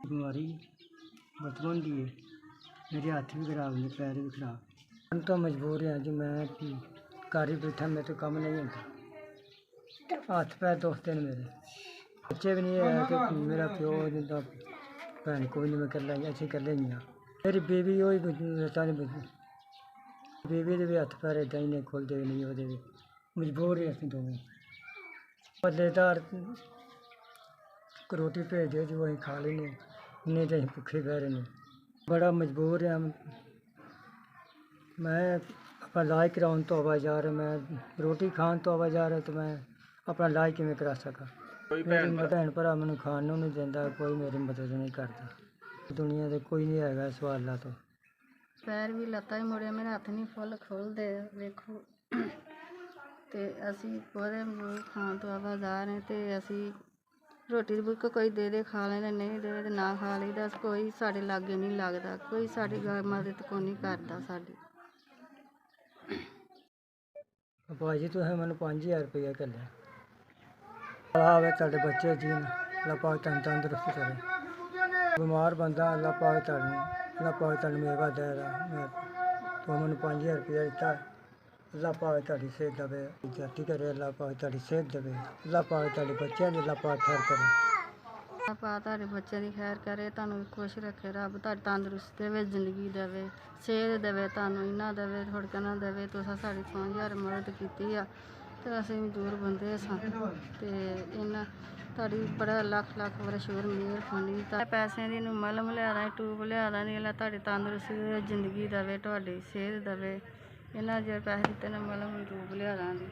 बीमारी बचपन की है। मेरे हाथ भी खराब ने, पैर भी खराब। हम तो मजबूर हैं जी, मैं घर ही बैठा, मेरे तो काम नहीं होता। हाथ पैर दोस्ते ने मेरे, बच्चे भी नहीं है कि मेरा प्यो जिंदा, भैन कोई नहीं, मैं कल्ला ही, असीं कल्ले ही हाँ। मेरी बीवी होई लत्तां नहीं बची, बीवी के भी हत्थ पैर इदां ही ने, खुलते भी नहीं, ਉਹਦੇ भी मजबूर ही असीं दोवें। पल्लेदार रोटी भेज दे जो असीं खा लेने, नहीं तो असीं भुखे बह रहे हैं। बड़ा मजबूर है। मैं अपना इलाज कराने तो आवाजार, मैं रोटी खान तो आवाजार, तो मैं अपना इलाज किवें करा सकां। मेरी भैन भरा मैनूं खाण नूं नहीं दिंदा, कोई मेरी मदद नहीं करता। दुनिया ते कोई नहीं हैगा इस वाला तो। पैर भी ਲੱਤਾਂ ਵੀ ਮੁੜਿਆ, ਮੇਰੇ ਹੱਥ ਨਹੀਂ ਫੁੱਲ ਖੁੱਲ੍ਹਦੇ ਵੇਖੋ। ਅਤੇ ਅਸੀਂ ਉਹਦੇ ਮੂੰਹ ਖਾਣ ਤੋਂ ਆਵਾਜ਼ਾਰ ਹਾਂ, ਅਤੇ ਅਸੀਂ ਰੋਟੀ ਦੀ ਬੁੱਕ ਕੋਈ ਦੇ ਦੇ ਖਾ ਲੈਂਦੇ, ਨਹੀਂ ਦੇ ਦੇ ਨਾ ਖਾ ਲਈਦਾ। ਕੋਈ ਸਾਡੇ ਲਾਗੇ ਨਹੀਂ ਲੱਗਦਾ, ਕੋਈ ਸਾਡੀ ਮਦਦ ਕੋਈ ਨਹੀਂ ਕਰਦਾ ਸਾਡੀ। ਭਾਜੀ ਤੁਸੀਂ ਮੈਨੂੰ 5000 ਰੁਪਇਆ ਘੱਲਿਆ, ਆਵੇ ਤੁਹਾਡੇ ਬੱਚੇ ਜੀਣ, ਅੱਲਾਹ ਪਾਕ ਤੁਹਾਨੂੰ ਤੰਦਰੁਸਤ ਕਰੇ। ਬਿਮਾਰ ਬੰਦਾ, ਅੱਲਾਹ ਪਾਕ ਤੁਹਾਨੂੰ ਮੇਵਾ ਦੇ ਰਿਹਾ। ਮੈਂ ਤੁਹਾਨੂੰ ਮੈਨੂੰ 5000 ਰੁਪਇਆ ਦਿੱਤਾ, ਅੱਲਾਹ ਪਾਕ ਤੁਹਾਡੀ ਸਿਹਤ ਦੇਵੇ, ਜਾਤੀ ਕਰੇ, ਅੱਲਾਹ ਪਾਕ ਤੁਹਾਡੀ ਸਿਹਤ ਦੇਵੇ, ਅੱਲਾਹ ਪਾਕ ਤੁਹਾਡੇ ਬੱਚਿਆਂ ਦੀ ਅੱਲਾਹ ਪਾਕ ਖੈਰ ਕਰੇ। ਅੱਲਾਹ ਪਾਕ ਤੁਹਾਡੇ ਬੱਚਿਆਂ ਦੀ ਖੈਰ ਕਰੇ, ਤੁਹਾਨੂੰ ਖੁਸ਼ ਰੱਖੇ ਰੱਬ, ਤੁਹਾਡੀ ਤੰਦਰੁਸਤ ਦੇਵੇ, ਜ਼ਿੰਦਗੀ ਦੇਵੇ, ਸਿਹਤ ਦੇਵੇ, ਤੁਹਾਨੂੰ ਇੰਨਾ ਦੇਵੇ, ਥੋੜ੍ਹਾ ਨਾ ਦੇਵੇ। ਤੁਸੀਂ ਸਾਡੀ 5000 ਮਦਦ ਕੀਤੀ ਆ, ਅਤੇ ਅਸੀਂ ਮਜ਼ਦੂਰ ਬੰਦੇ ਸਾਂ, ਅਤੇ ਇਹਨਾਂ ਤੁਹਾਡੀ ਬੜਾ ਲੱਖ ਲੱਖ ਬੜਾ ਸ਼ੁਕਰ, ਮਿਹਰਬਾਨੀ। ਤਾਂ ਪੈਸਿਆਂ ਦੀ ਨੂੰ ਮਲਮ ਲਿਆ ਦਾਂ, ਟੂਬ ਲਿਆ ਦਾਂ, ਅੱਲਾਹ ਤੁਹਾਡੀ ਤੰਦਰੁਸਤੀ ਦੇਵੇ, ਜ਼ਿੰਦਗੀ ਦੇਵੇ, ਤੁਹਾਡੀ ਸਿਹਤ ਦੇਵੇ। ਇਹਨਾਂ ਜਿਹੜੇ ਪੈਸੇ ਦਿੱਤੇ ਨੇ, ਮਲਮ ਟੂਬ ਲਿਆ ਦਾਂਗੇ।